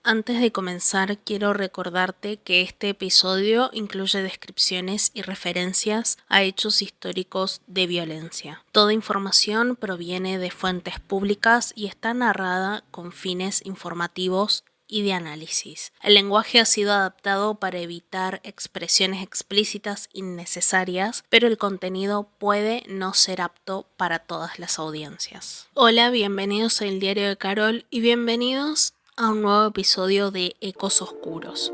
Antes de comenzar, quiero recordarte que este episodio incluye descripciones y referencias a hechos históricos de violencia. Toda información proviene de fuentes públicas y está narrada con fines informativos y de análisis. El lenguaje ha sido adaptado para evitar expresiones explícitas innecesarias, pero el contenido puede no ser apto para todas las audiencias. Hola, bienvenidos al Diario de Carol y bienvenidos a un nuevo episodio de Ecos Oscuros.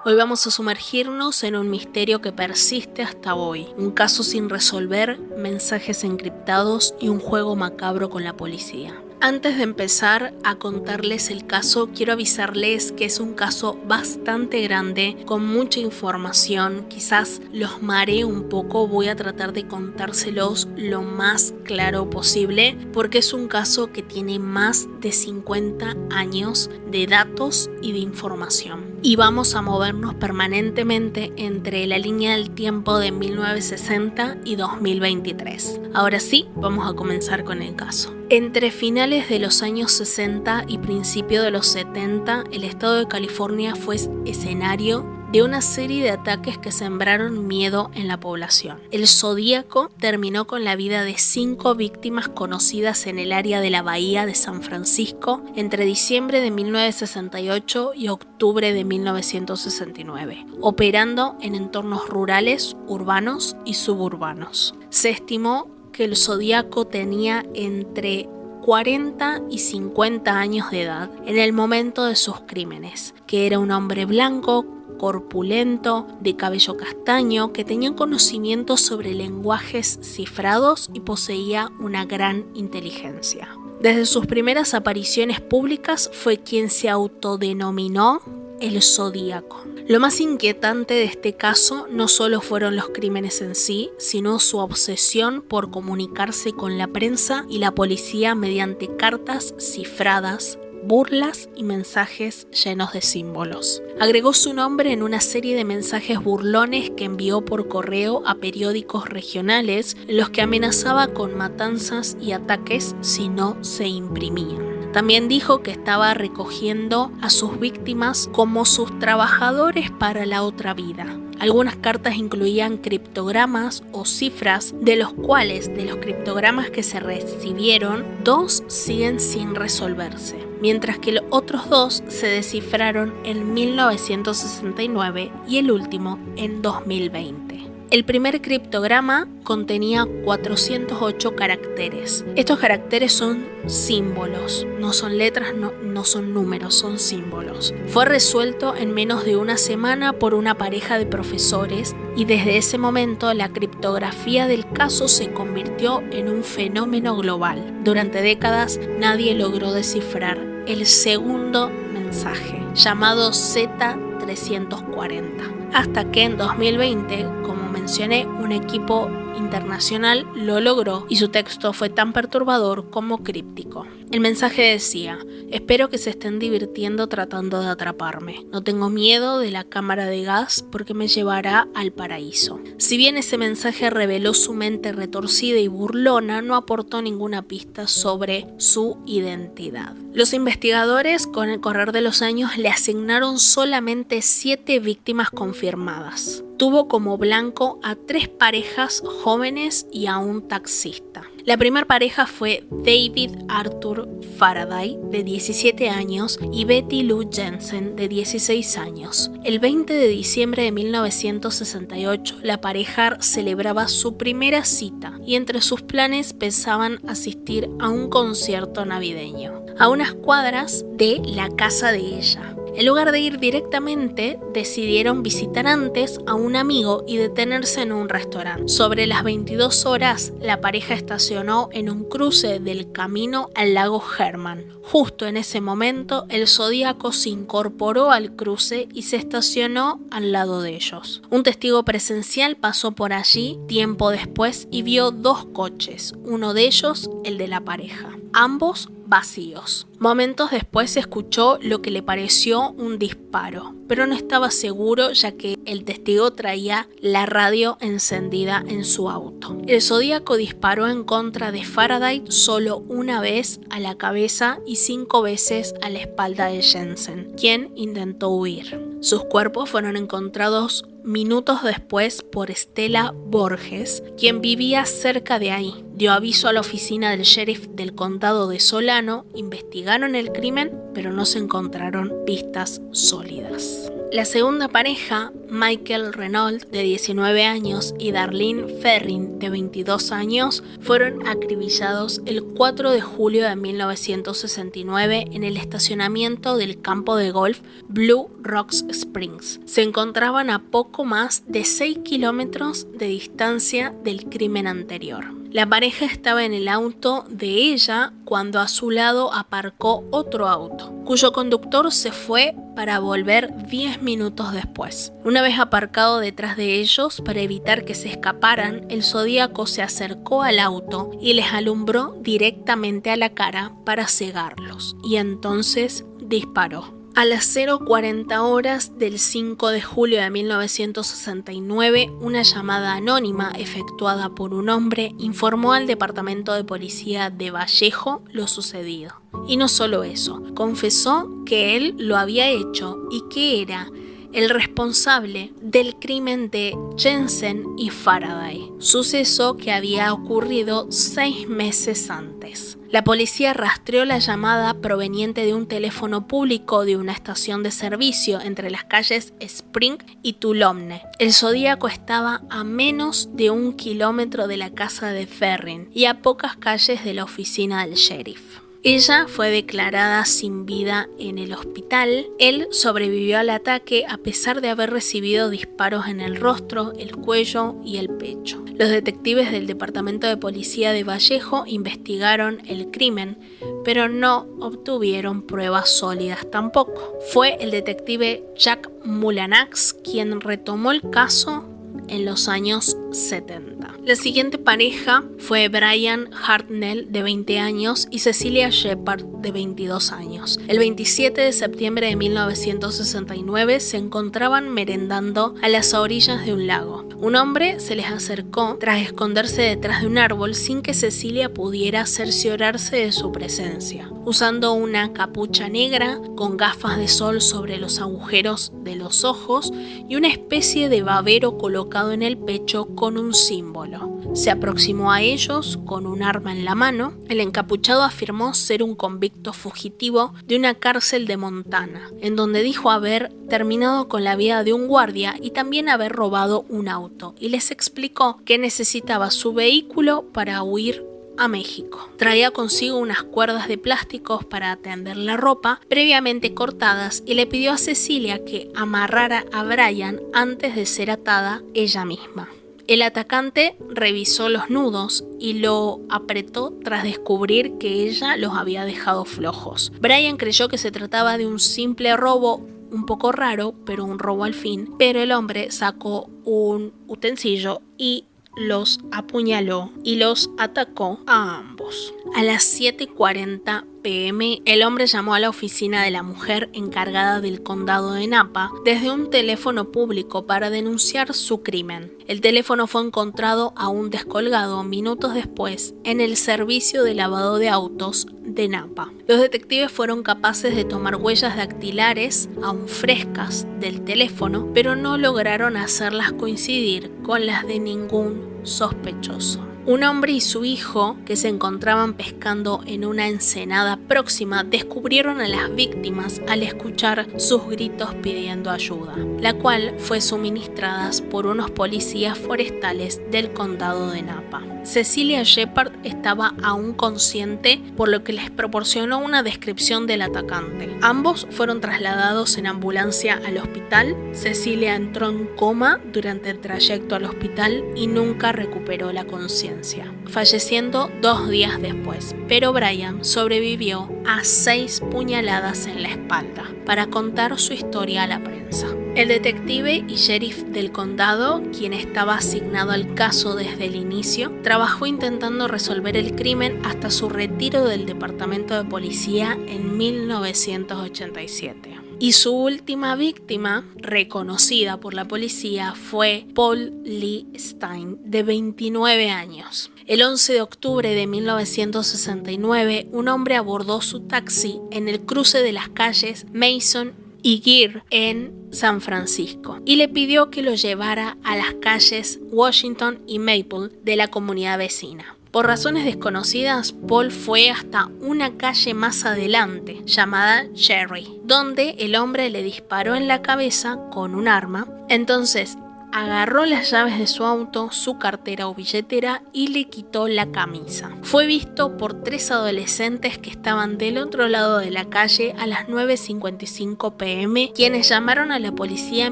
Hoy vamos a sumergirnos en un misterio que persiste hasta hoy, un caso sin resolver, mensajes encriptados y un juego macabro con la policía. Antes de empezar a contarles el caso, quiero avisarles que es un caso bastante grande, con mucha información, quizás los maree un poco, voy a tratar de contárselos lo más claro posible, porque es un caso que tiene más de 50 años de datos y de información. Y vamos a movernos permanentemente entre la línea del tiempo de 1960 y 2023. Ahora sí, vamos a comenzar con el caso. Entre finales de los años 60 y principios de los 70, el estado de California fue escenario de una serie de ataques que sembraron miedo en la población. El Zodíaco terminó con la vida de 5 víctimas conocidas en el área de la Bahía de San Francisco entre diciembre de 1968 y octubre de 1969, operando en entornos rurales, urbanos y suburbanos. Se estimó que el Zodíaco tenía entre 40 y 50 años de edad en el momento de sus crímenes, que era un hombre blanco, corpulento, de cabello castaño, que tenía conocimientos sobre lenguajes cifrados y poseía una gran inteligencia. Desde sus primeras apariciones públicas fue quien se autodenominó el Zodíaco. Lo más inquietante de este caso no solo fueron los crímenes en sí, sino su obsesión por comunicarse con la prensa y la policía mediante cartas cifradas, burlas y mensajes llenos de símbolos. Agregó su nombre en una serie de mensajes burlones que envió por correo a periódicos regionales en los que amenazaba con matanzas y ataques si no se imprimían. También dijo que estaba recogiendo a sus víctimas como sus trabajadores para la otra vida. Algunas cartas incluían criptogramas o cifras, de los cuales, de los criptogramas que se recibieron, 2 siguen sin resolverse, mientras que los otros 2 se descifraron en 1969 y el último en 2020. El primer criptograma contenía 408 caracteres. Estos caracteres son símbolos, no son letras, no son números, son símbolos. Fue resuelto en menos de una semana por una pareja de profesores y desde ese momento la criptografía del caso se convirtió en un fenómeno global. Durante décadas nadie logró descifrar el segundo mensaje, llamado Z340, hasta que en 2020, como mencioné, un equipo internacional lo logró y su texto fue tan perturbador como críptico. El mensaje decía: espero que se estén divirtiendo tratando de atraparme. No tengo miedo de la cámara de gas porque me llevará al paraíso. Si bien ese mensaje reveló su mente retorcida y burlona, no aportó ninguna pista sobre su identidad. Los investigadores, con el correr de los años, le asignaron solamente 7 víctimas confirmadas. Tuvo como blanco a 3 parejas jóvenes y a un taxista. La primera pareja fue David Arthur Faraday, de 17 años, y Betty Lou Jensen, de 16 años. El 20 de diciembre de 1968, la pareja celebraba su primera cita y entre sus planes pensaban asistir a un concierto navideño, a unas cuadras de la casa de ella. En lugar de ir directamente, decidieron visitar antes a un amigo y detenerse en un restaurante. Sobre las 22 horas, la pareja estacionó en un cruce del camino al lago Herman. Justo en ese momento, el Zodíaco se incorporó al cruce y se estacionó al lado de ellos. Un testigo presencial pasó por allí tiempo después y vio 2 coches, uno de ellos el de la pareja. Ambos vacíos. Momentos después se escuchó lo que le pareció un disparo, pero no estaba seguro ya que el testigo traía la radio encendida en su auto. El Zodíaco disparó en contra de Faraday solo una vez a la cabeza y 5 veces a la espalda de Jensen, quien intentó huir. Sus cuerpos fueron encontrados minutos después por Stella Borges, quien vivía cerca de ahí. Dio aviso a la oficina del sheriff del condado de Solano, investigaron el crimen, pero no se encontraron pistas sólidas. La segunda pareja, Michael Renault, de 19 años, y Darlene Ferrin, de 22 años, fueron acribillados el 4 de julio de 1969 en el estacionamiento del campo de golf Blue Rocks Springs. Se encontraban a poco más de 6 kilómetros de distancia del crimen anterior. La pareja estaba en el auto de ella cuando a su lado aparcó otro auto, cuyo conductor se fue para volver 10 minutos después. Una vez aparcado detrás de ellos para evitar que se escaparan, el Zodíaco se acercó al auto y les alumbró directamente a la cara para cegarlos, y entonces disparó. A las 0:40 horas del 5 de julio de 1969, una llamada anónima efectuada por un hombre informó al departamento de policía de Vallejo lo sucedido. Y no solo eso, confesó que él lo había hecho y que era el responsable del crimen de Jensen y Faraday, suceso que había ocurrido 6 meses antes. La policía rastreó la llamada proveniente de un teléfono público de una estación de servicio entre las calles Spring y Tulomne. El Zodíaco estaba a menos de 1 kilómetro de la casa de Ferrin y a pocas calles de la oficina del sheriff. Ella fue declarada sin vida en el hospital. Él sobrevivió al ataque a pesar de haber recibido disparos en el rostro, el cuello y el pecho. Los detectives del Departamento de Policía de Vallejo investigaron el crimen, pero no obtuvieron pruebas sólidas tampoco. Fue el detective Jack Mulanax quien retomó el caso en los años 70. La siguiente pareja fue Brian Hartnell, de 20 años, y Cecilia Shepard, de 22 años. El 27 de septiembre de 1969 se encontraban merendando a las orillas de un lago. Un hombre se les acercó tras esconderse detrás de un árbol sin que Cecilia pudiera cerciorarse de su presencia. Usando una capucha negra, con gafas de sol sobre los agujeros de los ojos y una especie de babero colocado en el pecho con un símbolo. Se aproximó a ellos con un arma en la mano. El encapuchado afirmó ser un convicto fugitivo de una cárcel de Montana, en donde dijo haber terminado con la vida de un guardia y también haber robado un auto, y les explicó que necesitaba su vehículo para huir a México. Traía consigo unas cuerdas de plásticos para tender la ropa previamente cortadas y le pidió a Cecilia que amarrara a Brian antes de ser atada ella misma. El atacante revisó los nudos y lo apretó tras descubrir que ella los había dejado flojos. Brian creyó que se trataba de un simple robo un poco raro, pero un robo al fin, pero el hombre sacó un utensilio y los apuñaló y los atacó a ambos. A las 7:40 p.m. el hombre llamó a la oficina de la mujer encargada del condado de Napa desde un teléfono público para denunciar su crimen. El teléfono fue encontrado aún descolgado minutos después en el servicio de lavado de autos de Napa. Los detectives fueron capaces de tomar huellas dactilares aún frescas del teléfono, pero no lograron hacerlas coincidir con las de ningún sospechoso. Un hombre y su hijo, que se encontraban pescando en una ensenada próxima, descubrieron a las víctimas al escuchar sus gritos pidiendo ayuda, la cual fue suministrada por unos policías forestales del condado de Napa. Cecilia Shepard estaba aún consciente, por lo que les proporcionó una descripción del atacante. Ambos fueron trasladados en ambulancia al hospital. Cecilia entró en coma durante el trayecto al hospital y nunca recuperó la conciencia, falleciendo 2 días después. Pero Brian sobrevivió a 6 puñaladas en la espalda para contar su historia a la prensa. El detective y sheriff del condado, quien estaba asignado al caso desde el inicio, trabajó intentando resolver el crimen hasta su retiro del departamento de policía en 1987. Y su última víctima, reconocida por la policía, fue Paul Lee Stein, de 29 años. El 11 de octubre de 1969, un hombre abordó su taxi en el cruce de las calles Mason y Gear en San Francisco y le pidió que lo llevara a las calles Washington y Maple de la comunidad vecina. Por razones desconocidas, Paul fue hasta una calle más adelante, llamada Cherry, donde el hombre le disparó en la cabeza con un arma. Entonces, agarró las llaves de su auto, su cartera o billetera y le quitó la camisa. Fue visto por 3 adolescentes que estaban del otro lado de la calle a las 9:55 p.m., quienes llamaron a la policía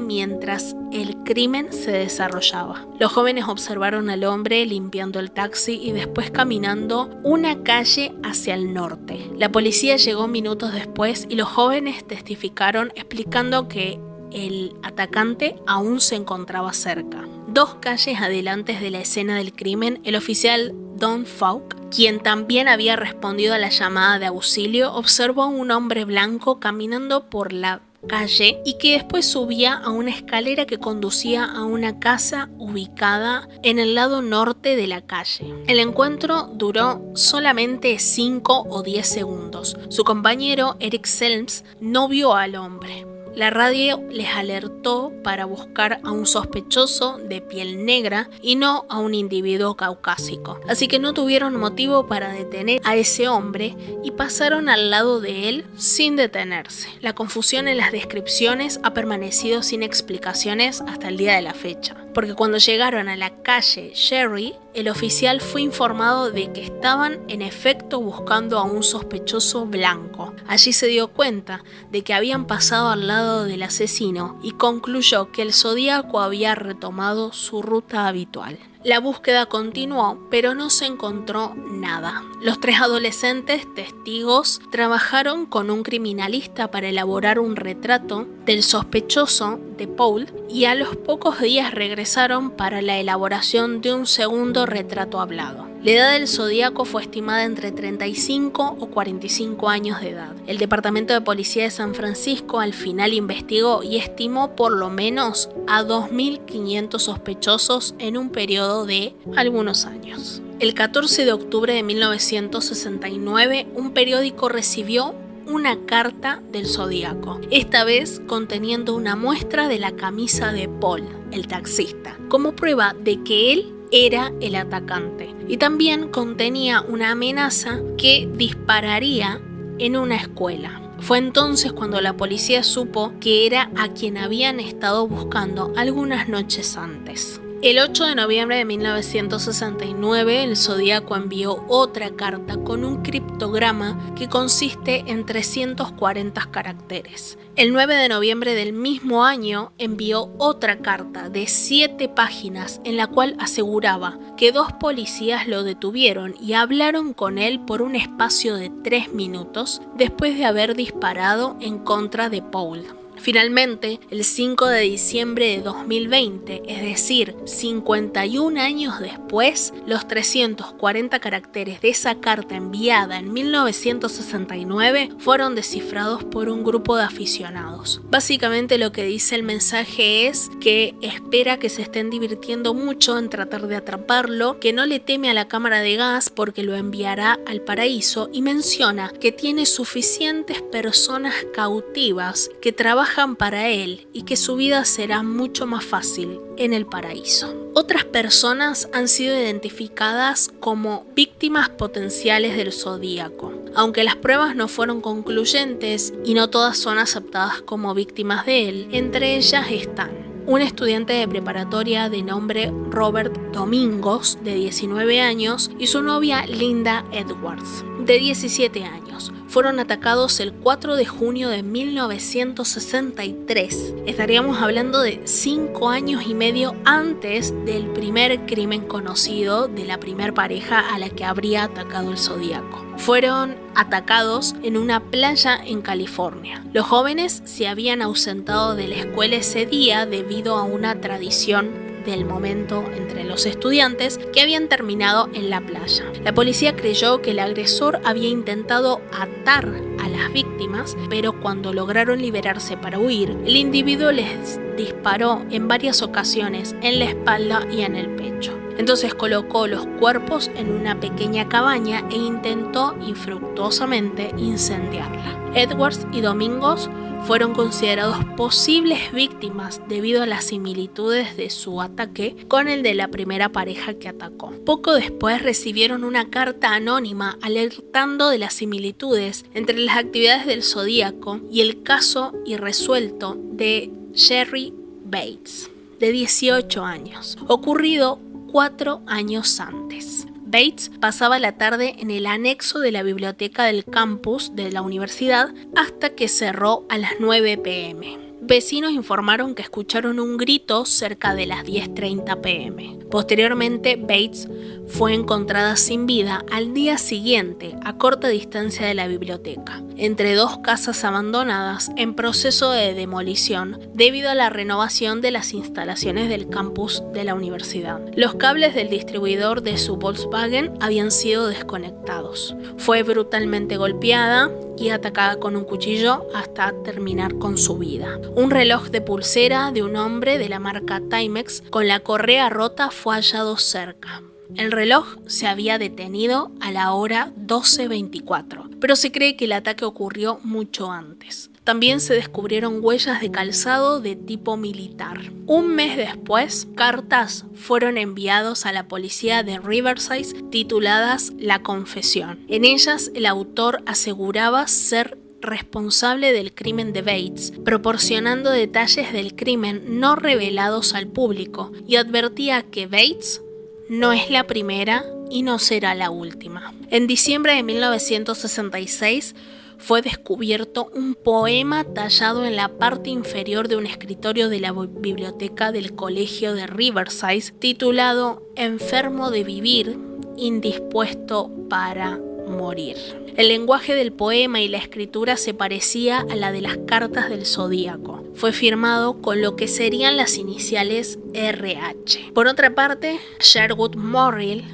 mientras el crimen se desarrollaba. Los jóvenes observaron al hombre limpiando el taxi y después caminando una calle hacia el norte. La policía llegó minutos después y los jóvenes testificaron explicando que el atacante aún se encontraba cerca. 2 calles adelante de la escena del crimen, el oficial Don Falk, quien también había respondido a la llamada de auxilio, observó a un hombre blanco caminando por la calle y que después subía a una escalera que conducía a una casa ubicada en el lado norte de la calle. El encuentro duró solamente 5 o 10 segundos. Su compañero Eric Selms no vio al hombre. La radio les alertó para buscar a un sospechoso de piel negra y no a un individuo caucásico. Así que no tuvieron motivo para detener a ese hombre y pasaron al lado de él sin detenerse. La confusión en las descripciones ha permanecido sin explicaciones hasta el día de la fecha, porque cuando llegaron a la calle Cherry, el oficial fue informado de que estaban en efecto buscando a un sospechoso blanco. Allí se dio cuenta de que habían pasado al lado del asesino y concluyó que el Zodíaco había retomado su ruta habitual. La búsqueda continuó, pero no se encontró nada. Los 3 adolescentes testigos trabajaron con un criminalista para elaborar un retrato del sospechoso de Paul y a los pocos días regresaron para la elaboración de un segundo retrato hablado. La edad del Zodíaco fue estimada entre 35 o 45 años de edad. El Departamento de Policía de San Francisco al final investigó y estimó por lo menos a 2.500 sospechosos en un periodo de algunos años. El 14 de octubre de 1969, un periódico recibió una carta del Zodíaco, esta vez conteniendo una muestra de la camisa de Paul, el taxista, como prueba de que él era el atacante, y también contenía una amenaza que dispararía en una escuela. Fue entonces cuando la policía supo que era a quien habían estado buscando algunas noches antes. El 8 de noviembre de 1969, el Zodíaco envió otra carta con un criptograma que consiste en 340 caracteres. El 9 de noviembre del mismo año envió otra carta de 7 páginas en la cual aseguraba que 2 policías lo detuvieron y hablaron con él por un espacio de 3 minutos después de haber disparado en contra de Paul. Finalmente, el 5 de diciembre de 2020, es decir, 51 años después, los 340 caracteres de esa carta enviada en 1969 fueron descifrados por un grupo de aficionados. Básicamente lo que dice el mensaje es que espera que se estén divirtiendo mucho en tratar de atraparlo, que no le teme a la cámara de gas porque lo enviará al paraíso, y menciona que tiene suficientes personas cautivas que trabajan para él y que su vida será mucho más fácil en el paraíso. Otras personas han sido identificadas como víctimas potenciales del Zodíaco. Aunque las pruebas no fueron concluyentes y no todas son aceptadas como víctimas de él, entre ellas están un estudiante de preparatoria de nombre Robert Domingos, de 19 años, y su novia Linda Edwards, de 17 años. fueron atacados el 4 de junio de 1963. Estaríamos hablando de 5 años y medio antes del primer crimen conocido de la primer pareja a la que habría atacado el Zodíaco. Fueron atacados en una playa en California. Los jóvenes se habían ausentado de la escuela ese día debido a una tradición del momento entre los estudiantes que habían terminado en la playa. La policía creyó que el agresor había intentado atar a las víctimas, pero cuando lograron liberarse para huir, el individuo les disparó en varias ocasiones en la espalda y en el pecho. Entonces colocó los cuerpos en una pequeña cabaña e intentó infructuosamente incendiarla. Edwards y Domingos fueron considerados posibles víctimas debido a las similitudes de su ataque con el de la primera pareja que atacó. Poco después recibieron una carta anónima alertando de las similitudes entre las actividades del Zodíaco y el caso irresuelto de Sherry Bates, de 18 años, ocurrido 4 años antes. Bates pasaba la tarde en el anexo de la biblioteca del campus de la universidad hasta que cerró a las 9 p.m. Vecinos informaron que escucharon un grito cerca de las 10:30 p.m. Posteriormente, Bates fue encontrada sin vida al día siguiente a corta distancia de la biblioteca, entre dos casas abandonadas en proceso de demolición debido a la renovación de las instalaciones del campus de la universidad. Los cables del distribuidor de su Volkswagen habían sido desconectados. Fue brutalmente golpeada y atacada con un cuchillo hasta terminar con su vida. Un reloj de pulsera de un hombre de la marca Timex con la correa rota fue hallado cerca. El reloj se había detenido a la hora 12:24, pero se cree que el ataque ocurrió mucho antes. También se descubrieron huellas de calzado de tipo militar. Un mes después, cartas fueron enviadas a la policía de Riverside tituladas La Confesión. En ellas, el autor aseguraba ser responsable del crimen de Bates, proporcionando detalles del crimen no revelados al público, y advertía que Bates no es la primera y no será la última. En diciembre de 1966 fue descubierto un poema tallado en la parte inferior de un escritorio de la biblioteca del colegio de Riverside, titulado Enfermo de vivir, indispuesto para morir. El lenguaje del poema y la escritura se parecía a la de las cartas del Zodíaco. Fue firmado con lo que serían las iniciales RH. Por otra parte, Sherwood Morrill,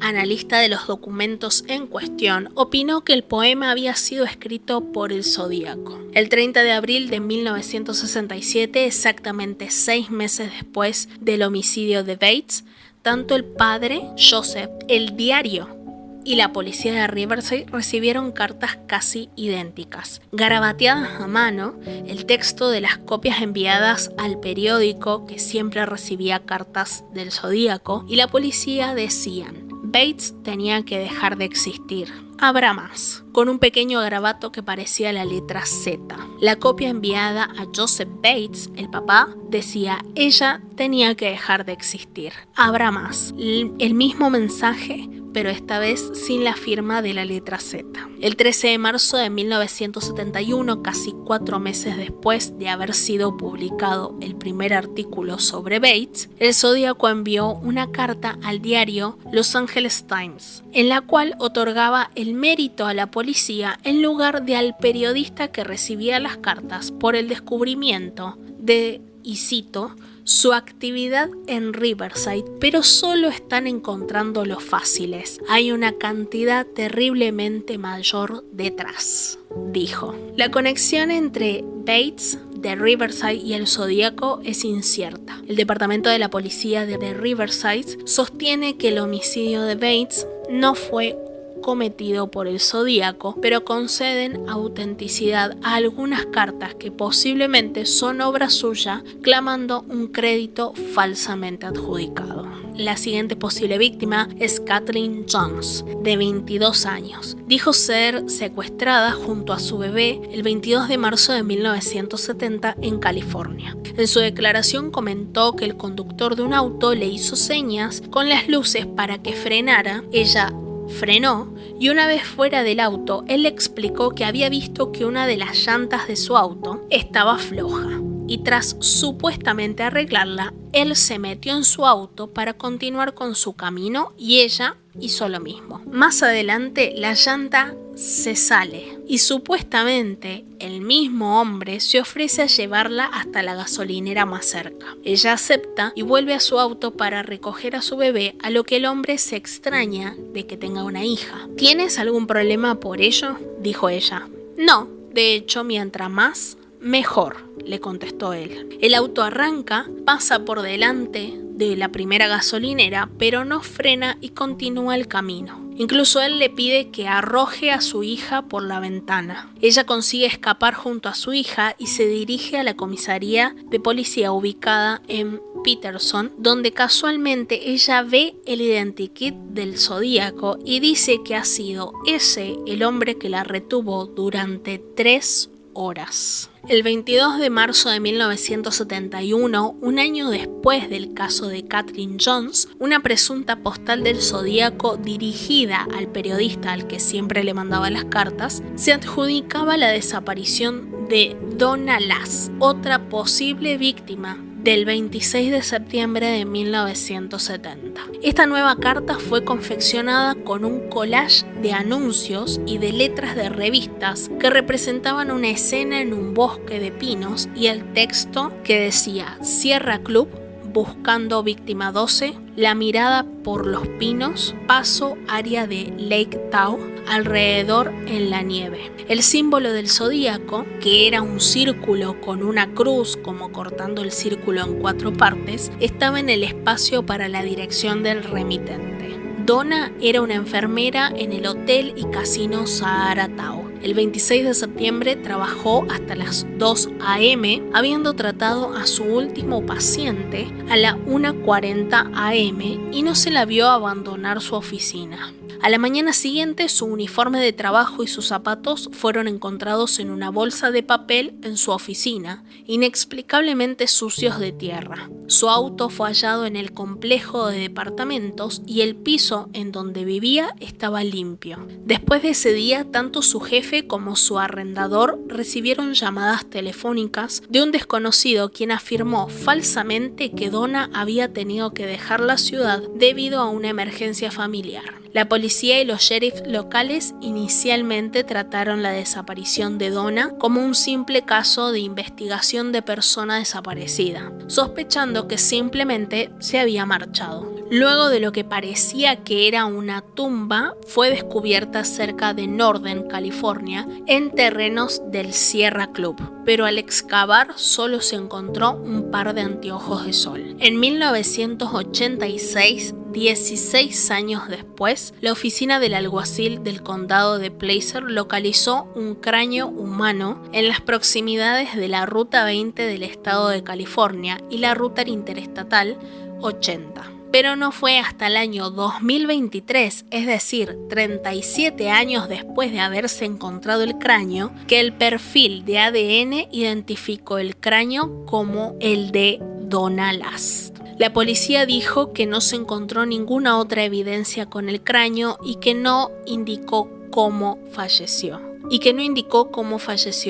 analista de los documentos en cuestión, opinó que el poema había sido escrito por el Zodíaco. El 30 de abril de 1967, exactamente 6 meses después del homicidio de Bates, tanto el padre, Joseph, el diario y la policía de Riverside recibieron cartas casi idénticas. Garabateadas a mano, el texto de las copias enviadas al periódico, que siempre recibía cartas del Zodíaco, y la policía decían: Bates tenía que dejar de existir. Habrá más, con un pequeño garabato que parecía la letra Z. La copia enviada a Joseph Bates, el papá, decía: ella tenía que dejar de existir. Habrá más. El mismo mensaje, pero esta vez sin la firma de la letra Z. El 13 de marzo de 1971, casi 4 meses después de haber sido publicado el primer artículo sobre Bates, el Zodíaco envió una carta al diario Los Angeles Times, en la cual otorgaba el mérito a la policía en lugar de al periodista que recibía las cartas por el descubrimiento de, y cito, su actividad en Riverside, pero solo están encontrando los fáciles. Hay una cantidad terriblemente mayor detrás, dijo. La conexión entre Bates de Riverside y el Zodíaco es incierta. El departamento de la policía de Riverside sostiene que el homicidio de Bates no fue cometido por el Zodíaco, pero conceden autenticidad a algunas cartas que posiblemente son obra suya, clamando un crédito falsamente adjudicado. La siguiente posible víctima es Kathleen Jones, de 22 años. Dijo ser secuestrada junto a su bebé el 22 de marzo de 1970 en California. En su declaración comentó que el conductor de un auto le hizo señas con las luces para que frenara. Ella frenó y una vez fuera del auto, él le explicó que había visto que una de las llantas de su auto estaba floja. Y tras supuestamente arreglarla, él se metió en su auto para continuar con su camino y ella hizo lo mismo. Más adelante, la llanta se sale y supuestamente el mismo hombre se ofrece a llevarla hasta la gasolinera más cerca. Ella acepta y vuelve a su auto para recoger a su bebé, a lo que el hombre se extraña de que tenga una hija. ¿Tienes algún problema por ello?, dijo ella. No, de hecho, mientras más, mejor, le contestó él. El auto arranca, pasa por delante de la primera gasolinera, pero no frena y continúa el camino. Incluso él le pide que arroje a su hija por la ventana. Ella consigue escapar junto a su hija y se dirige a la comisaría de policía ubicada en Peterson, donde casualmente ella ve el identikit del Zodíaco y dice que ha sido ese el hombre que la retuvo durante 3 horas. El 22 de marzo de 1971, un año después del caso de Catherine Jones, una presunta postal del Zodíaco dirigida al periodista al que siempre le mandaba las cartas, se adjudicaba la desaparición de Donna Lass, otra posible víctima del 26 de septiembre de 1970. Esta nueva carta fue confeccionada con un collage de anuncios y de letras de revistas que representaban una escena en un bosque de pinos y el texto que decía Sierra Club, buscando víctima 12, la mirada por los pinos, paso área de Lake Tahoe, alrededor en la nieve. El símbolo del zodíaco, que era un círculo con una cruz como cortando el círculo en 4 partes, estaba en el espacio para la dirección del remitente. Donna era una enfermera en el hotel y casino Sahara Tahoe. El 26 de septiembre trabajó hasta las 2 a.m., habiendo tratado a su último paciente a la 1:40 a.m. y no se la vio abandonar su oficina. A la mañana siguiente, su uniforme de trabajo y sus zapatos fueron encontrados en una bolsa de papel en su oficina, inexplicablemente sucios de tierra. Su auto fue hallado en el complejo de departamentos y el piso en donde vivía estaba limpio. Después de ese día, tanto su jefe como su arrendador recibieron llamadas telefónicas de un desconocido quien afirmó falsamente que Donna había tenido que dejar la ciudad debido a una emergencia familiar. La policía y los sheriffs locales inicialmente trataron la desaparición de Donna como un simple caso de investigación de persona desaparecida, sospechando que simplemente se había marchado. Luego de lo que parecía que era una tumba, fue descubierta cerca de Northern California en terrenos del Sierra Club, pero al excavar solo se encontró un par de anteojos de sol. En 1986, 16 años después, la oficina del alguacil del condado de Placer localizó un cráneo humano en las proximidades de la Ruta 20 del estado de California y la Ruta Interestatal 80. Pero no fue hasta el año 2023, es decir, 37 años después de haberse encontrado el cráneo, que el perfil de ADN identificó el cráneo como el de Donna Lass. La policía dijo que no se encontró ninguna otra evidencia con el cráneo y que no indicó cómo falleció.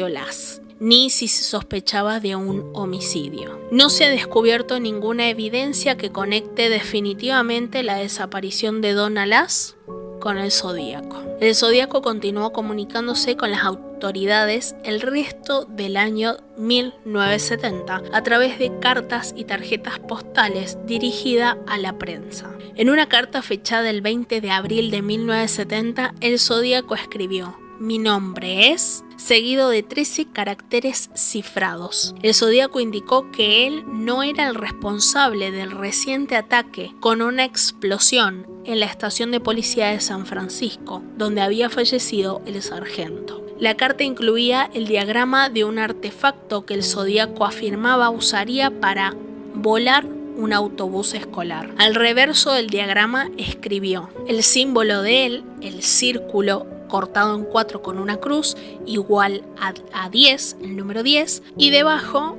Lass, ni si se sospechaba de un homicidio. No se ha descubierto ninguna evidencia que conecte definitivamente la desaparición de Donna Lass con el Zodíaco. El Zodíaco continuó comunicándose con las autoridades el resto del año 1970 a través de cartas y tarjetas postales dirigidas a la prensa. En una carta fechada el 20 de abril de 1970, el Zodíaco escribió: "Mi nombre es", seguido de 13 caracteres cifrados. El Zodíaco indicó que él no era el responsable del reciente ataque con una explosión en la estación de policía de San Francisco, donde había fallecido el sargento. La carta incluía el diagrama de un artefacto que el Zodíaco afirmaba usaría para volar un autobús escolar. Al reverso del diagrama escribió el símbolo de él, el círculo cortado en 4 con una cruz, igual a 10, el número 10, y debajo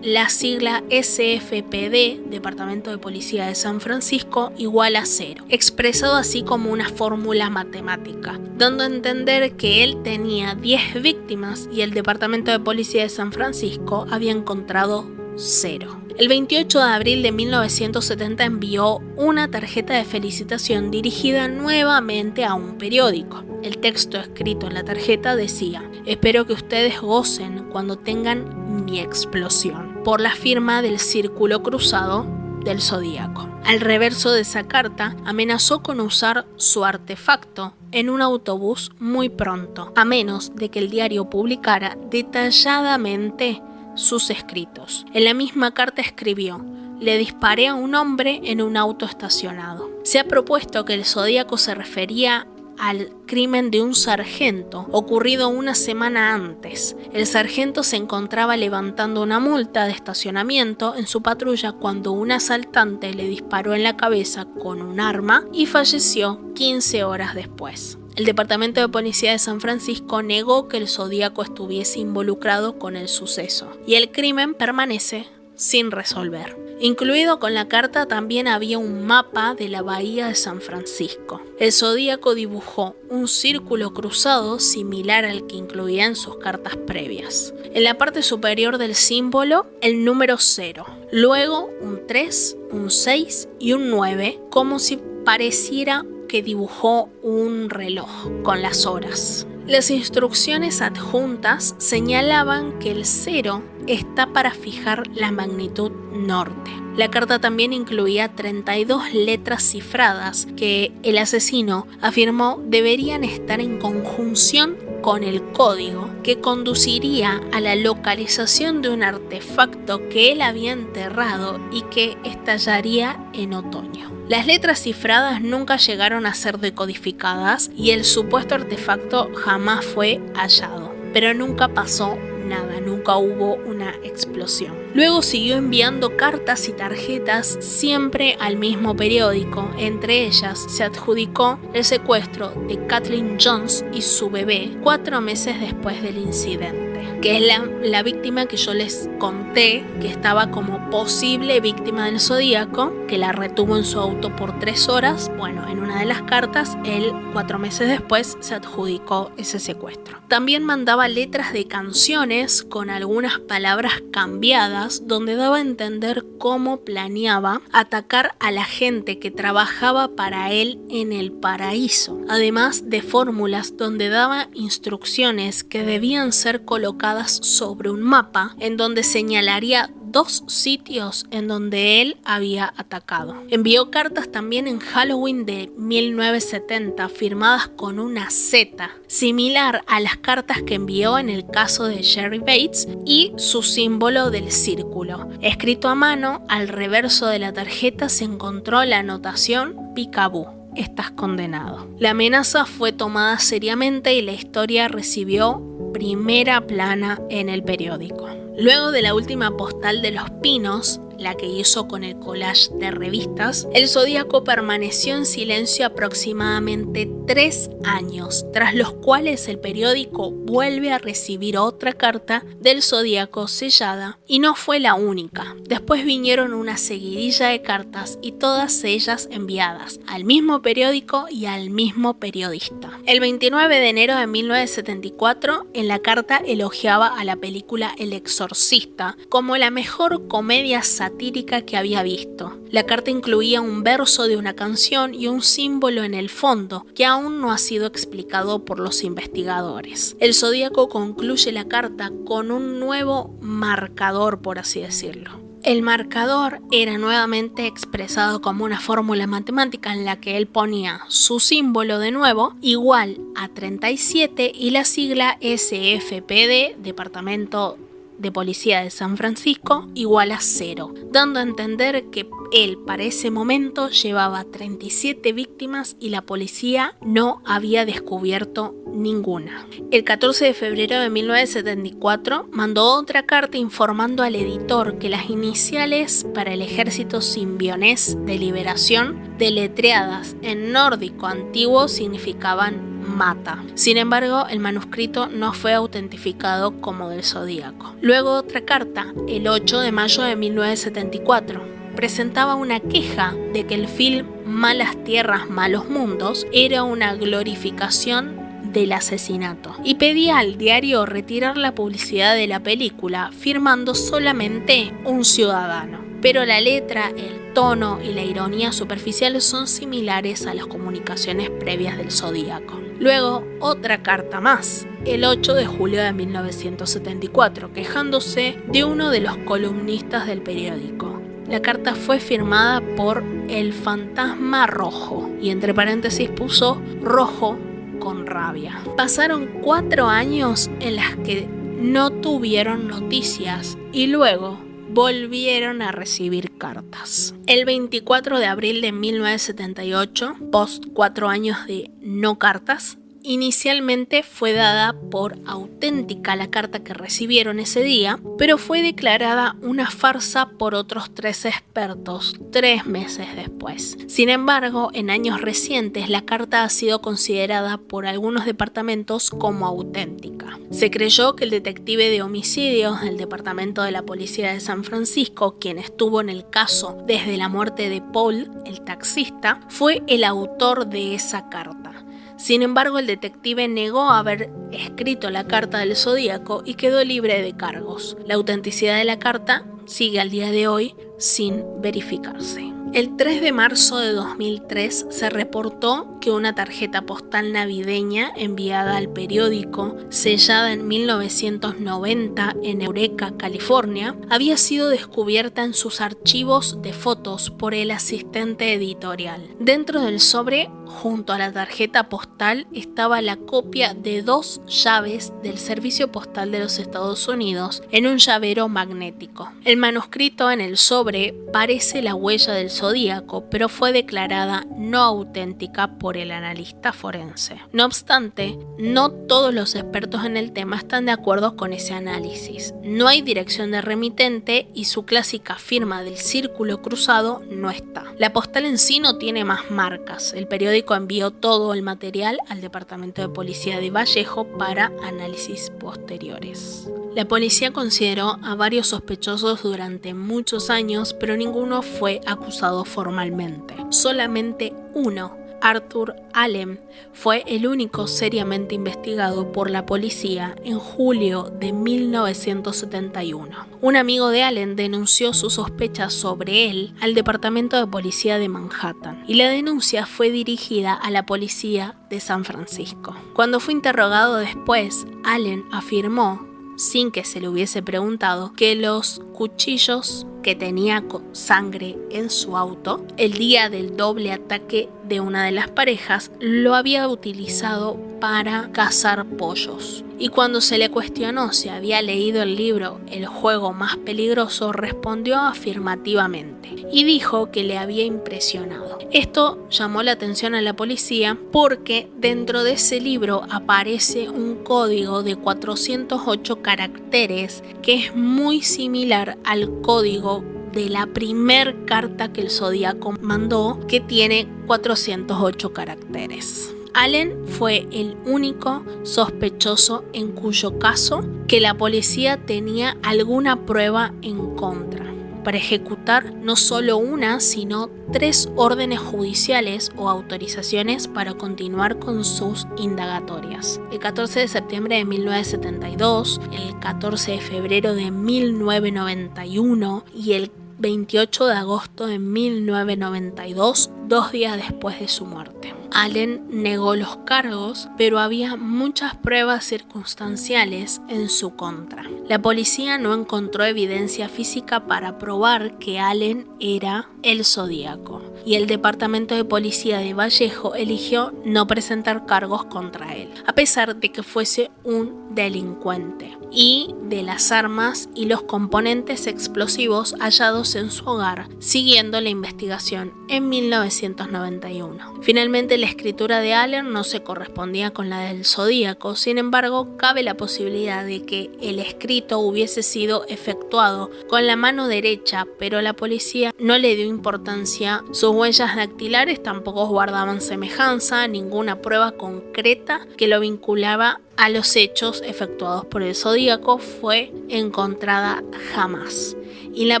la sigla SFPD, Departamento de Policía de San Francisco, igual a 0, expresado así como una fórmula matemática, dando a entender que él tenía 10 víctimas y el Departamento de Policía de San Francisco había encontrado 0. El 28 de abril de 1970 envió una tarjeta de felicitación dirigida nuevamente a un periódico. El texto escrito en la tarjeta decía: "Espero que ustedes gocen cuando tengan mi explosión", por la firma del Círculo Cruzado del Zodíaco. Al reverso de esa carta, amenazó con usar su artefacto en un autobús muy pronto, a menos de que el diario publicara detalladamente sus escritos. En la misma carta escribió: "Le disparé a un hombre en un auto estacionado". Se ha propuesto que el Zodíaco se refería al crimen de un sargento ocurrido una semana antes. El sargento se encontraba levantando una multa de estacionamiento en su patrulla cuando un asaltante le disparó en la cabeza con un arma y falleció 15 horas después. El Departamento de Policía de San Francisco negó que el Zodíaco estuviese involucrado con el suceso y el crimen permanece sin resolver. Incluido con la carta también había un mapa de la bahía de San Francisco. El Zodíaco dibujó un círculo cruzado similar al que incluía en sus cartas previas. En la parte superior del símbolo, el número 0, luego un 3, un 6 y un 9, como si pareciera que dibujó un reloj con las horas. Las instrucciones adjuntas señalaban que el 0 está para fijar la magnitud norte. La carta también incluía 32 letras cifradas que el asesino afirmó deberían estar en conjunción con el código que conduciría a la localización de un artefacto que él había enterrado y que estallaría en otoño. Las letras cifradas nunca llegaron a ser decodificadas y el supuesto artefacto jamás fue hallado, pero nunca pasó nada, nunca hubo una explosión. Luego siguió enviando cartas y tarjetas siempre al mismo periódico. Entre ellas se adjudicó el secuestro de Kathleen Jones y su bebé 4 meses después del incidente, que es la víctima que yo les conté que estaba como posible víctima del Zodíaco, que la retuvo en su auto por 3 horas. Bueno, en una de las cartas, él 4 meses después se adjudicó ese secuestro. También mandaba letras de canciones con algunas palabras cambiadas, donde daba a entender cómo planeaba atacar a la gente que trabajaba para él en el paraíso, además de fórmulas donde daba instrucciones que debían ser colocadas sobre un mapa en donde señalaría 2 sitios en donde él había atacado. Envió cartas también en Halloween de 1970 firmadas con una Z, similar a las cartas que envió en el caso de Jerry Bates, y su símbolo del círculo. Escrito a mano, al reverso de la tarjeta se encontró la anotación "Picaboo, estás condenado". La amenaza fue tomada seriamente y la historia recibió primera plana en el periódico. Luego de la última postal de Los Pinos, la que hizo con el collage de revistas, el Zodíaco permaneció en silencio aproximadamente 3 años, tras los cuales el periódico vuelve a recibir otra carta del Zodíaco sellada, y no fue la única. Después vinieron una seguidilla de cartas y todas ellas enviadas al mismo periódico y al mismo periodista. El 29 de enero de 1974, en la carta elogiaba a la película El Exorcista como la mejor comedia satírica que había visto. La carta incluía un verso de una canción y un símbolo en el fondo que aún no ha sido explicado por los investigadores. El Zodíaco concluye la carta con un nuevo marcador, por así decirlo. El marcador era nuevamente expresado como una fórmula matemática en la que él ponía su símbolo de nuevo igual a 37 y la sigla SFPD, Departamento de Policía de San Francisco, igual a 0, dando a entender que él para ese momento llevaba 37 víctimas y la policía no había descubierto ninguna. El 14 de febrero de 1974 mandó otra carta informando al editor que las iniciales para el ejército simbionés de liberación, deletreadas en nórdico antiguo, significaban mata. Sin embargo, el manuscrito no fue autentificado como del Zodíaco. Luego otra carta, el 8 de mayo de 1974, presentaba una queja de que el film Malas Tierras, Malos Mundos era una glorificación del asesinato y pedía al diario retirar la publicidad de la película firmando solamente un ciudadano. Pero la letra, el tono y la ironía superficial son similares a las comunicaciones previas del Zodíaco. Luego, otra carta más, el 8 de julio de 1974, quejándose de uno de los columnistas del periódico. La carta fue firmada por el Fantasma Rojo y entre paréntesis puso rojo con rabia. Pasaron 4 años en las que no tuvieron noticias y luego volvieron a recibir cartas. El 24 de abril de 1978, post 4 años de no cartas, inicialmente fue dada por auténtica la carta que recibieron ese día, pero fue declarada una farsa por otros 3 expertos 3 meses después. Sin embargo, en años recientes la carta ha sido considerada por algunos departamentos como auténtica. Se creyó que el detective de homicidios del Departamento de la Policía de San Francisco, quien estuvo en el caso desde la muerte de Paul, el taxista, fue el autor de esa carta. Sin embargo, el detective negó haber escrito la carta del Zodíaco y quedó libre de cargos. La autenticidad de la carta sigue al día de hoy sin verificarse. El 3 de marzo de 2003 se reportó que una tarjeta postal navideña enviada al periódico, sellada en 1990 en Eureka, California, había sido descubierta en sus archivos de fotos por el asistente editorial. Dentro del sobre, junto a la tarjeta postal, estaba la copia de 2 llaves del Servicio Postal de los Estados Unidos en un llavero magnético. El manuscrito en el sobre parece la huella del Zodíaco, pero fue declarada no auténtica por el analista forense. No obstante, no todos los expertos en el tema están de acuerdo con ese análisis. No hay dirección de remitente y su clásica firma del círculo cruzado no está. La postal en sí no tiene más marcas. El periódico envió todo el material al Departamento de Policía de Vallejo para análisis posteriores. La policía consideró a varios sospechosos durante muchos años, pero ninguno fue acusado formalmente. Solamente uno, Arthur Allen, fue el único seriamente investigado por la policía en julio de 1971. Un amigo de Allen denunció sus sospechas sobre él al Departamento de Policía de Manhattan y la denuncia fue dirigida a la policía de San Francisco. Cuando fue interrogado después, Allen afirmó, sin que se le hubiese preguntado, que los cuchillos que tenía con sangre en su auto el día del doble ataque de una de las parejas lo había utilizado para cazar pollos. Y cuando se le cuestionó si había leído el libro El juego más peligroso, respondió afirmativamente y dijo que le había impresionado. Esto llamó la atención a la policía porque dentro de ese libro aparece un código de 408 caracteres que es muy similar al código de la primer carta que el Zodíaco mandó, que tiene 408 caracteres. Allen fue el único sospechoso en cuyo caso que la policía tenía alguna prueba en contra para ejecutar no solo una, sino 3 órdenes judiciales o autorizaciones para continuar con sus indagatorias. El 14 de septiembre de 1972, el 14 de febrero de 1991 y el 28 de agosto de 1992, 2 días después de su muerte. Allen negó los cargos, pero había muchas pruebas circunstanciales en su contra. La policía no encontró evidencia física para probar que Allen era el Zodíaco, y el Departamento de Policía de Vallejo eligió no presentar cargos contra él, a pesar de que fuese un delincuente. y de las armas y los componentes explosivos hallados en su hogar, siguiendo la investigación en 1991. Finalmente, la escritura de Allen no se correspondía con la del Zodíaco, sin embargo, cabe la posibilidad de que el escrito hubiese sido efectuado con la mano derecha, pero la policía no le dio importancia. Sus huellas dactilares tampoco guardaban semejanza, ninguna prueba concreta que lo vinculaba a los hechos efectuados por el Zodíaco fue encontrada jamás. Y la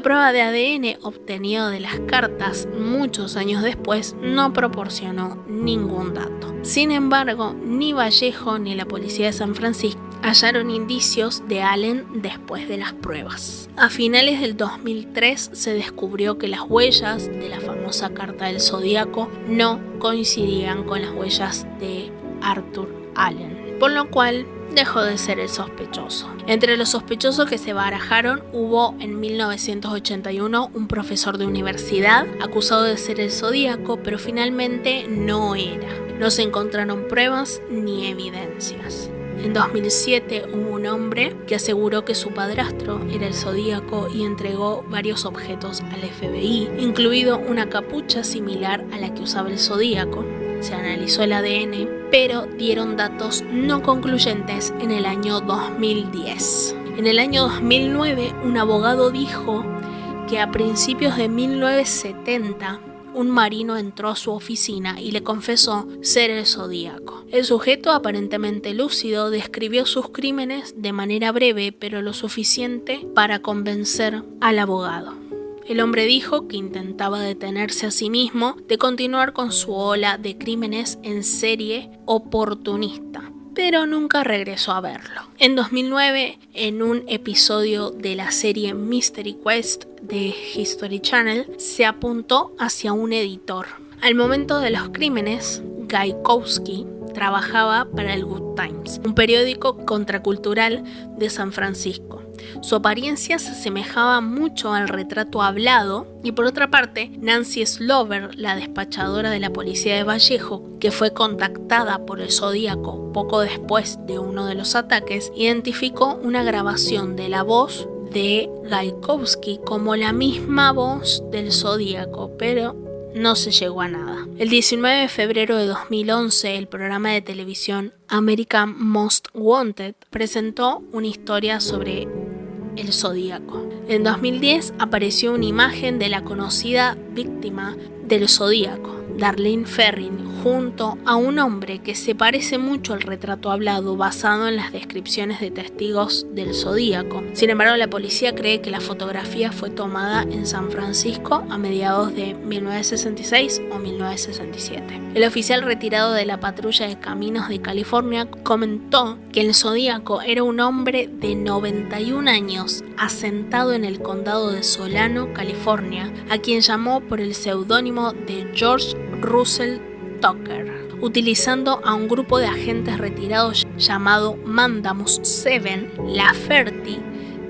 prueba de ADN obtenida de las cartas muchos años después no proporcionó ningún dato. Sin embargo, ni Vallejo ni la policía de San Francisco hallaron indicios de Allen después de las pruebas. A finales del 2003 se descubrió que las huellas de la famosa carta del Zodíaco no coincidían con las huellas de Arthur Allen, por lo cual dejó de ser el sospechoso. Entre los sospechosos que se barajaron hubo en 1981 un profesor de universidad acusado de ser el Zodíaco, pero finalmente no era. No se encontraron pruebas ni evidencias. En 2007 hubo un hombre que aseguró que su padrastro era el Zodíaco y entregó varios objetos al FBI, incluido una capucha similar a la que usaba el Zodíaco. Se analizó el ADN, pero dieron datos no concluyentes en el año 2010. En el año 2009, un abogado dijo que a principios de 1970 un marino entró a su oficina y le confesó ser el Zodíaco. El sujeto, aparentemente lúcido, describió sus crímenes de manera breve, pero lo suficiente para convencer al abogado. El hombre dijo que intentaba detenerse a sí mismo de continuar con su ola de crímenes en serie oportunista, pero nunca regresó a verlo. En 2009, en un episodio de la serie Mystery Quest de History Channel, se apuntó hacia un editor. Al momento de los crímenes, Guy Kowski trabajaba para el Good Times, un periódico contracultural de San Francisco. Su apariencia se asemejaba mucho al retrato hablado y, por otra parte, Nancy Slover, la despachadora de la policía de Vallejo, que fue contactada por el Zodíaco poco después de uno de los ataques, identificó una grabación de la voz de Guy Kowski como la misma voz del Zodíaco, pero no se llegó a nada. El 19 de febrero de 2011, el programa de televisión American Most Wanted presentó una historia sobre el Zodíaco. En 2010 apareció una imagen de la conocida víctima del Zodíaco, Darlene Ferrin, junto a un hombre que se parece mucho al retrato hablado basado en las descripciones de testigos del Zodíaco. Sin embargo, la policía cree que la fotografía fue tomada en San Francisco a mediados de 1966 o 1967. El oficial retirado de la patrulla de caminos de California comentó que el Zodíaco era un hombre de 91 años asentado en el condado de Solano, California, a quien llamó por el seudónimo de George Russell Tucker, utilizando a un grupo de agentes retirados llamado Mandamus 7. Lafferty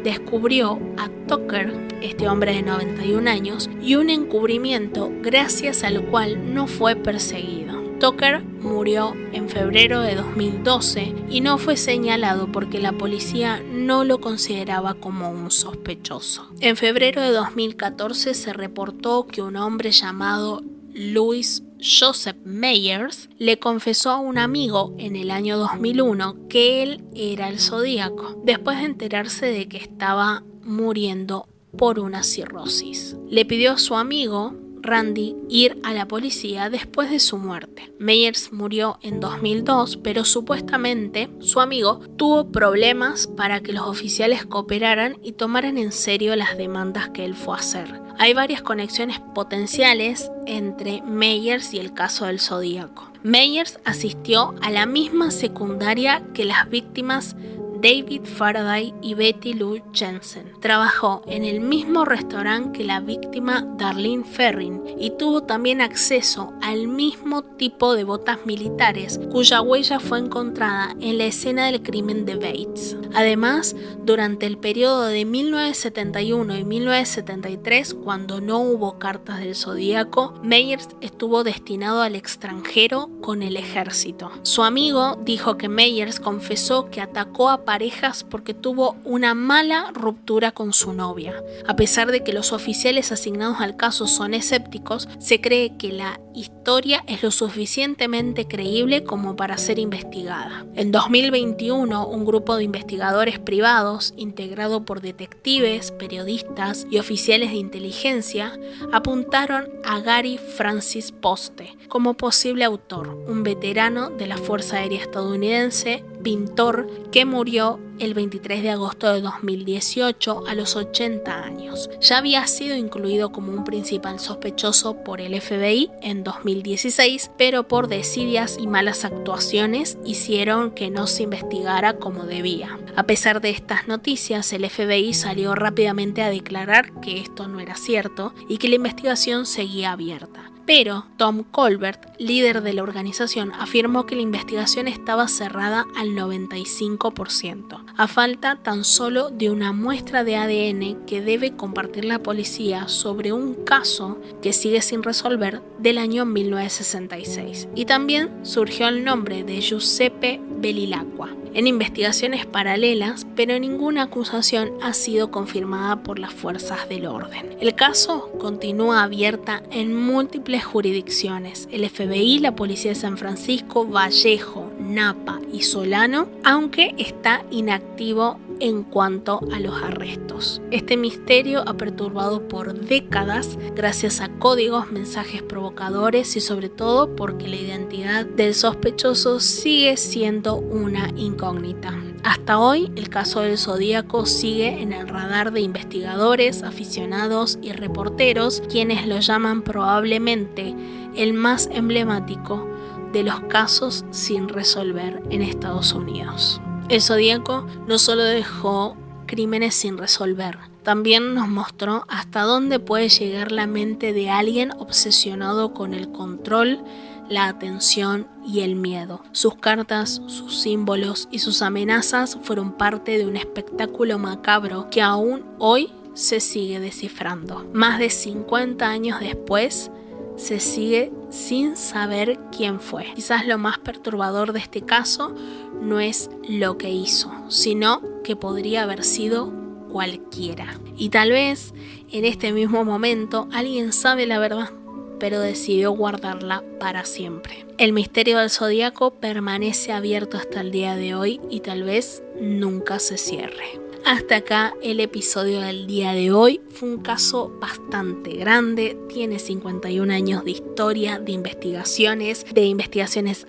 descubrió a Tucker, este hombre de 91 años, y un encubrimiento gracias al cual no fue perseguido. Tucker murió en febrero de 2012 y no fue señalado porque la policía no lo consideraba como un sospechoso. En febrero de 2014 se reportó que un hombre llamado Louis Joseph Meyers le confesó a un amigo en el año 2001 que él era el Zodíaco, después de enterarse de que estaba muriendo por una cirrosis. Le pidió a su amigo Randy ir a la policía después de su muerte. Meyers murió en 2002, pero supuestamente su amigo tuvo problemas para que los oficiales cooperaran y tomaran en serio las demandas que él fue a hacer. Hay varias conexiones potenciales entre Meyers y el caso del Zodíaco. Meyers asistió a la misma secundaria que las víctimas David Faraday y Betty Lou Jensen. Trabajó en el mismo restaurante que la víctima Darlene Ferrin y tuvo también acceso al mismo tipo de botas militares cuya huella fue encontrada en la escena del crimen de Bates. Además, durante el periodo de 1971 y 1973, cuando no hubo cartas del Zodíaco, Meyers estuvo destinado al extranjero con el ejército. Su amigo dijo que Meyers confesó que atacó a parejas porque tuvo una mala ruptura con su novia. A pesar de que los oficiales asignados al caso son escépticos, se cree que la historia es lo suficientemente creíble como para ser investigada. En 2021, un grupo de investigadores privados, integrado por detectives, periodistas y oficiales de inteligencia, apuntaron a Gary Francis Poste como posible autor, un veterano de la Fuerza Aérea estadounidense, pintor, que murió el 23 de agosto de 2018 a los 80 años. Ya había sido incluido como un principal sospechoso por el FBI en 2016, pero por desidias y malas actuaciones hicieron que no se investigara como debía. A pesar de estas noticias, el FBI salió rápidamente a declarar que esto no era cierto y que la investigación seguía abierta. Pero Tom Colbert, líder de la organización, afirmó que la investigación estaba cerrada al 95%, a falta tan solo de una muestra de ADN que debe compartir la policía sobre un caso que sigue sin resolver del año 1966. Y también surgió el nombre de Giuseppe Bevilacqua en investigaciones paralelas, pero ninguna acusación ha sido confirmada por las fuerzas del orden. El caso continúa abierta en múltiples jurisdicciones: el FBI, la Policía de San Francisco, Vallejo, Napa y Solano, aunque está inactivo en cuanto a los arrestos. Este misterio ha perturbado por décadas gracias a códigos, mensajes provocadores y sobre todo porque la identidad del sospechoso sigue siendo una incógnita. Hasta hoy, el caso del Zodíaco sigue en el radar de investigadores, aficionados y reporteros, quienes lo llaman probablemente el más emblemático de los casos sin resolver en Estados Unidos. El Zodíaco no solo dejó crímenes sin resolver, también nos mostró hasta dónde puede llegar la mente de alguien obsesionado con el control, la atención y el miedo. Sus cartas, sus símbolos y sus amenazas fueron parte de un espectáculo macabro que aún hoy se sigue descifrando. Más de 50 años después, se sigue sin saber quién fue. Quizás lo más perturbador de este caso no es lo que hizo, sino que podría haber sido cualquiera. Y tal vez en este mismo momento alguien sabe la verdad, pero decidió guardarla para siempre. El misterio del Zodíaco permanece abierto hasta el día de hoy y tal vez nunca se cierre. Hasta acá el episodio del día de hoy. Fue un caso bastante grande, tiene 51 años de historia, de investigaciones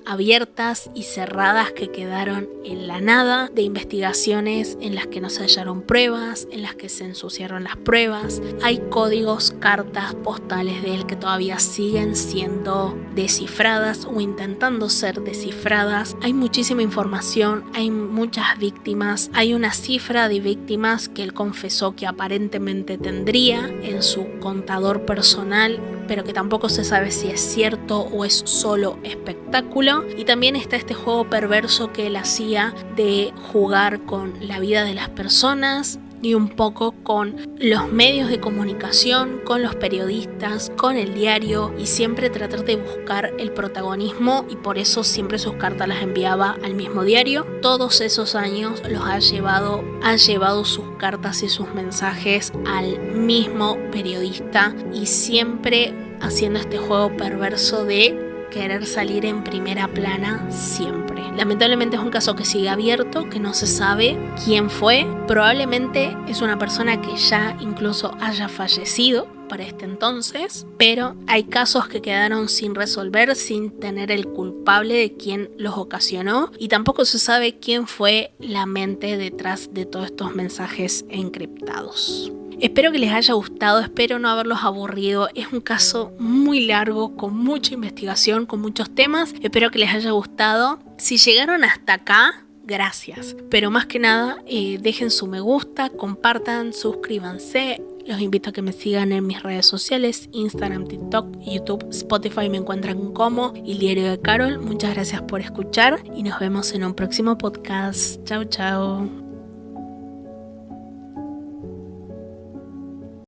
abiertas y cerradas que quedaron en la nada, de investigaciones en las que no se hallaron pruebas, en las que se ensuciaron las pruebas. Hay códigos, cartas, postales de él que todavía siguen siendo descifradas o intentando ser descifradas. Hay muchísima información, hay muchas víctimas, hay una cifra de víctimas que él confesó que aparentemente tendría en su contador personal, pero que tampoco se sabe si es cierto o es solo espectáculo. Y también está este juego perverso que él hacía de jugar con la vida de las personas y un poco con los medios de comunicación, con los periodistas, con el diario, y siempre tratar de buscar el protagonismo, y por eso siempre sus cartas las enviaba al mismo diario. Todos esos años los ha llevado sus cartas y sus mensajes al mismo periodista, y siempre haciendo este juego perverso de querer salir en primera plana siempre. Lamentablemente es un caso que sigue abierto, que no se sabe quién fue. Probablemente es una persona que ya incluso haya fallecido para este entonces, pero hay casos que quedaron sin resolver, sin tener el culpable de quien los ocasionó, y tampoco se sabe quién fue la mente detrás de todos estos mensajes encriptados. Espero que les haya gustado, espero no haberlos aburrido. Es un caso muy largo, con mucha investigación, con muchos temas. Espero que les haya gustado. Si llegaron hasta acá, gracias. Pero más que nada, dejen su me gusta, compartan, suscríbanse. Los invito a que me sigan en mis redes sociales: Instagram, TikTok, YouTube, Spotify. Me encuentran como El Diario de Carol. Muchas gracias por escuchar y nos vemos en un próximo podcast. Chao, chao.